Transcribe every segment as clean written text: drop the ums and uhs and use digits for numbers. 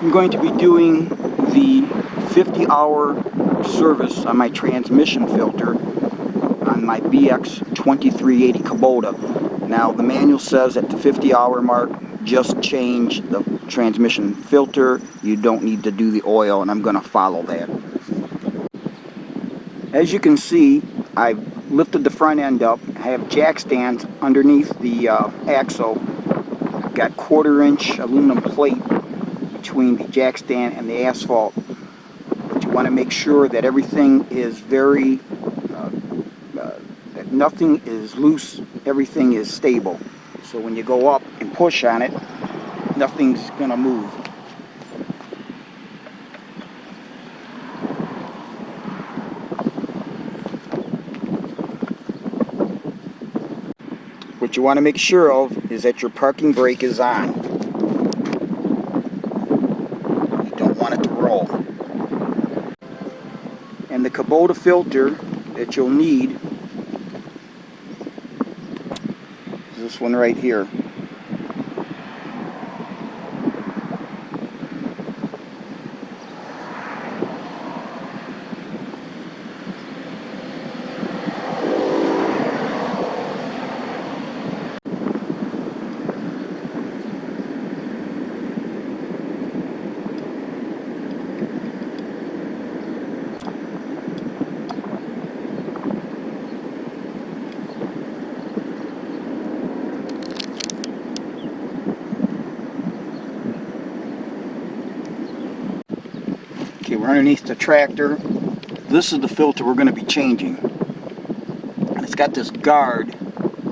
I'm going to be doing the 50-hour service on my transmission filter on my BX2380 Kubota. Now the manual says at the 50-hour mark, just change the transmission filter. You don't need to do the oil, and I'm going to follow that. As you can see, I've lifted the front end up. I have jack stands underneath the axle. I've got 1/4-inch aluminum plate between the jack stand and the asphalt. But you want to make sure that everything is that nothing is loose, everything is stable. So when you go up and push on it, nothing's going to move. What you want to make sure of is that your parking brake is on. You don't want it to roll. And the Kubota filter that you'll need is this one right here. Okay, we're underneath the tractor. This is the filter we're going to be changing. And it's got this guard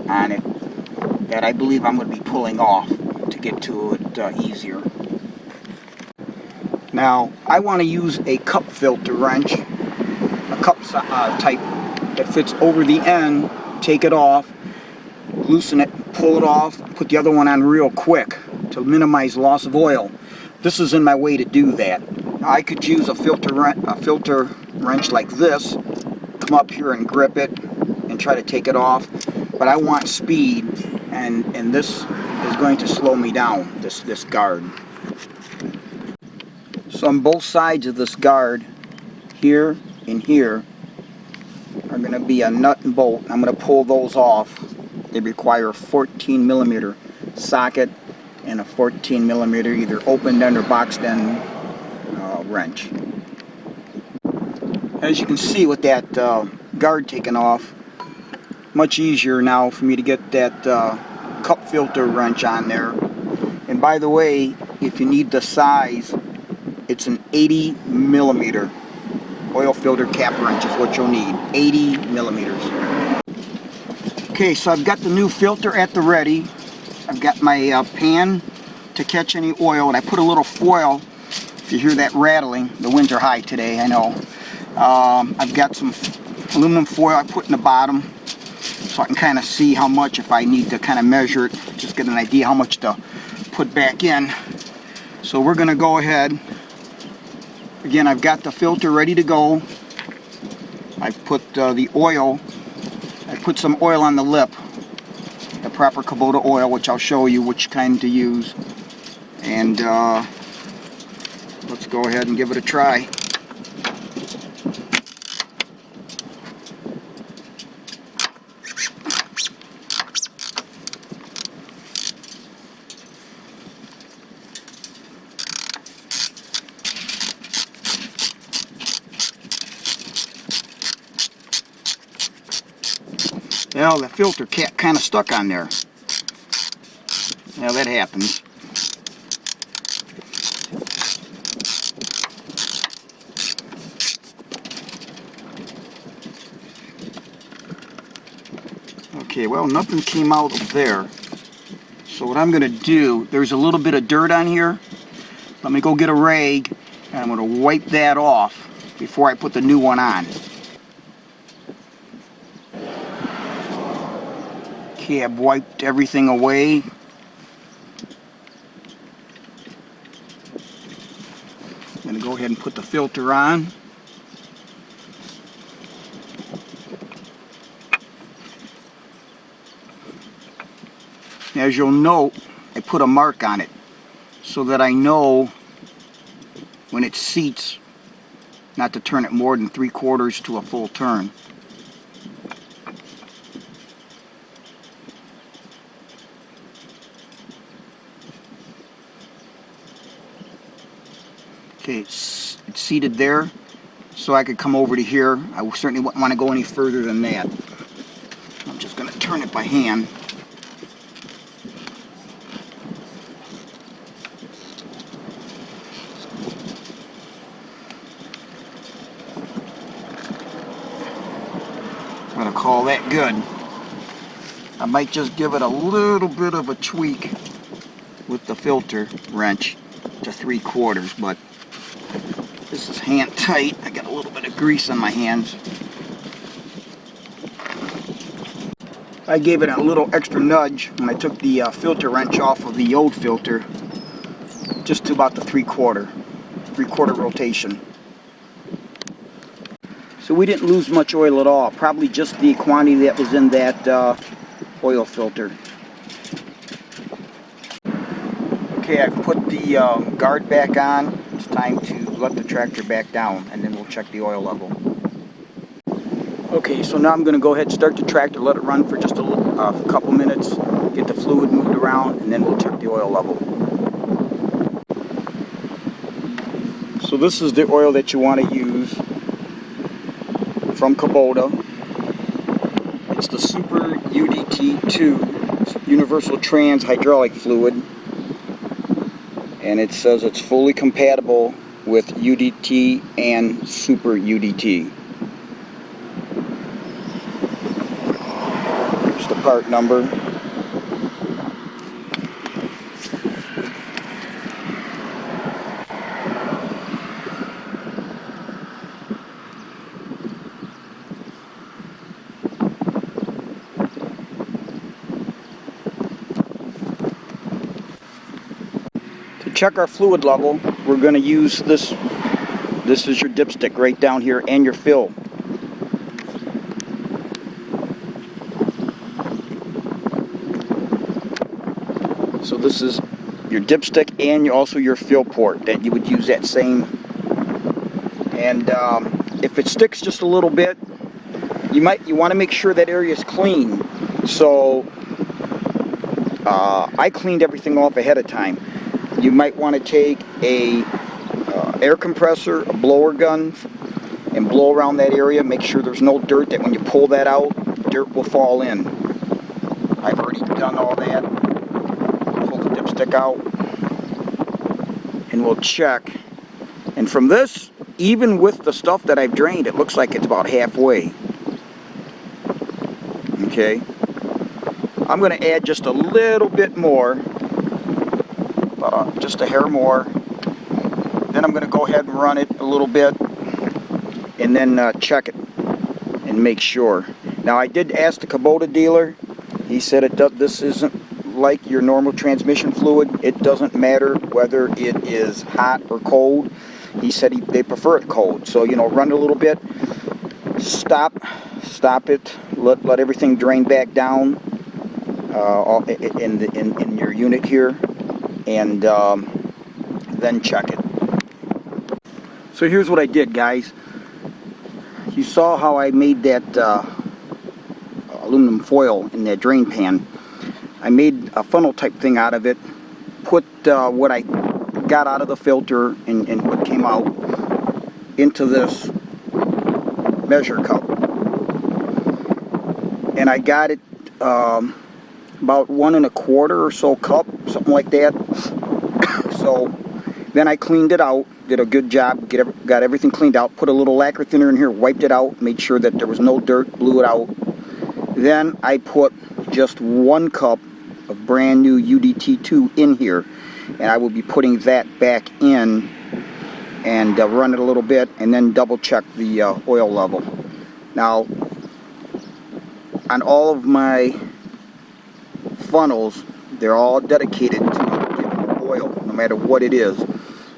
on it that I believe I'm going to be pulling off to get to it easier. Now, I want to use a cup filter wrench, a cup type that fits over the end. Take it off, loosen it, pull it off, put the other one on real quick to minimize loss of oil. This is in my way to do that. I could use a filter wrench like this, come up here and grip it and try to take it off, but I want speed, and this is going to slow me down, this guard. So on both sides of this guard, here and here, are going to be a nut and bolt. I'm going to pull those off. They require a 14mm socket and a 14mm either opened end or boxed end wrench. As you can see with that guard taken off, much easier now for me to get that cup filter wrench on there. And by the way, if you need the size, it's an 80mm oil filter cap wrench is what you'll need. 80mm. Okay, so I've got the new filter at the ready. I've got my pan to catch any oil, and I put a little foil. If you hear that rattling, the winds are high today, I know. I've got some aluminum foil I put in the bottom so I can kind of see how much, if I need to kind of measure it, just get an idea how much to put back in. So we're going to go ahead. Again, I've got the filter ready to go. I've put the oil. I put some oil on the lip, the proper Kubota oil, which I'll show you which kind to use. And let's go ahead and give it a try. Well, the filter cap kind of stuck on there. Now that happens. Okay, well, nothing came out of there. So what I'm going to do, there's a little bit of dirt on here. Let me go get a rag, and I'm going to wipe that off before I put the new one on. Okay, I've wiped everything away. I'm going to go ahead and put the filter on. As you'll note, I put a mark on it so that I know when it seats, not to turn it more than 3/4 to a full turn. Okay, it's seated there, so I could come over to here. I certainly wouldn't want to go any further than that. I'm just going to turn it by hand. I'm going to call that good. I might just give it a little bit of a tweak with the filter wrench to 3/4, but this is hand tight. I got a little bit of grease on my hands. I gave it a little extra nudge when I took the filter wrench off of the old filter, just to about the 3/4 rotation. So we didn't lose much oil at all, probably just the quantity that was in that oil filter. Okay, I've put the guard back on. It's time to let the tractor back down, and then we'll check the oil level. Okay, so now I'm going to go ahead and start the tractor, let it run for just a couple minutes, get the fluid moved around, and then we'll check the oil level. So this is the oil that you want to use from Kubota. It's the Super UDT2 Universal Trans Hydraulic Fluid, and it says it's fully compatible with UDT and Super UDT. Here's the part number. To check our fluid level, we're going to use this. This is your dipstick right down here, and your fill. So this is your dipstick and also your fill port that you would use that same. And if it sticks just a little bit, you want to make sure that area is clean. So I cleaned everything off ahead of time. You might want to take a air compressor, a blower gun, and blow around that area. Make sure there's no dirt, that when you pull that out, dirt will fall in. I've already done all that. Pull the dipstick out, and we'll check. And from this, even with the stuff that I've drained, it looks like it's about halfway. Okay. I'm going to add just a little bit more, just a hair more. Then I'm going to go ahead and run it a little bit, and then check it and make sure. Now I did ask the Kubota dealer. He said this isn't like your normal transmission fluid. It doesn't matter whether it is hot or cold. He said they prefer it cold. So, you know, run it a little bit, stop it, let everything drain back down in your unit here, and then check it. So here's what I did, guys. You saw how I made that aluminum foil in that drain pan. I made a funnel type thing out of it, put what I got out of the filter and what came out into this measure cup. And I got it about 1 1/4 or so cup, something like that. So then I cleaned it out, did a good job, got everything cleaned out, put a little lacquer thinner in here, wiped it out, made sure that there was no dirt, blew it out. Then I put just 1 cup of brand new UDT2 in here, and I will be putting that back in and run it a little bit, and then double check the oil level. Now, on all of my funnels, they're all dedicated to oil, no matter what it is.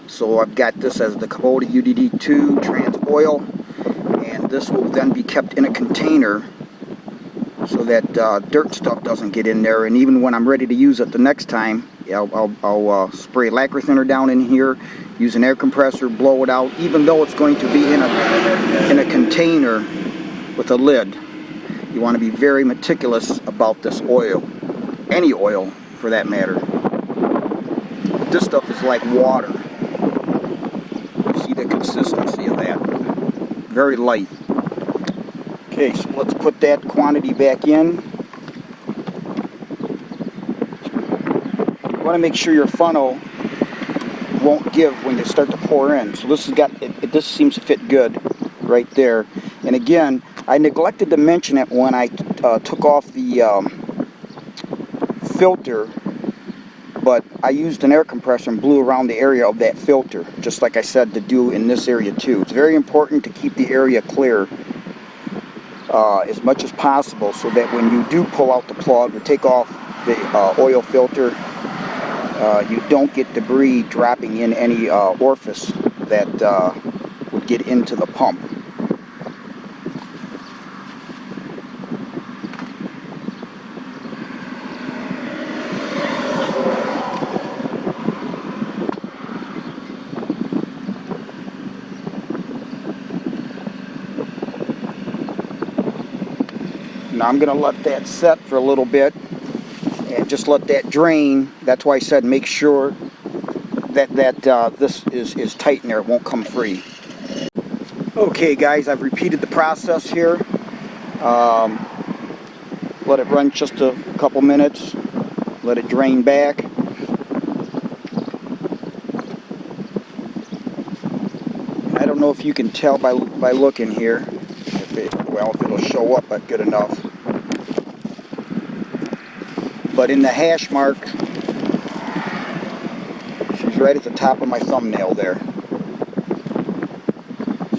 So I've got this as the Kubota UDT2 Trans Oil, and this will then be kept in a container so that dirt stuff doesn't get in there, and even when I'm ready to use it the next time, I'll spray lacquer thinner down in here, use an air compressor, blow it out, even though it's going to be in a container with a lid. You want to be very meticulous about this oil, any oil for that matter. But this stuff is like water. See the consistency of that? Very light. Okay, so let's put that quantity back in. You want to make sure your funnel won't give when you start to pour in. So this has got this seems to fit good right there. And again, I neglected to mention it when I took off the filter, but I used an air compressor and blew around the area of that filter, just like I said to do in this area too. It's very important to keep the area clear as much as possible, so that when you do pull out the plug or take off the oil filter, you don't get debris dropping in any orifice that would get into the pump. Now I'm going to let that set for a little bit and just let that drain. That's why I said make sure that this is tight in there. It won't come free. Okay guys, I've repeated the process here. Let it run just a couple minutes. Let it drain back. I don't know if you can tell by looking here. If it'll show up good enough. But in the hash mark, she's right at the top of my thumbnail there.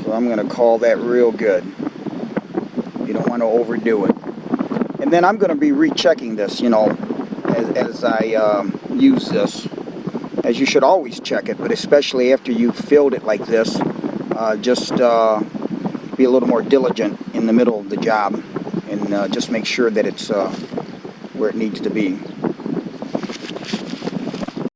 So I'm going to call that real good. You don't want to overdo it. And then I'm going to be rechecking this, you know, as I use this. As you should always check it, but especially after you've filled it like this, just be a little more diligent in the middle of the job and just make sure that it's where it needs to be.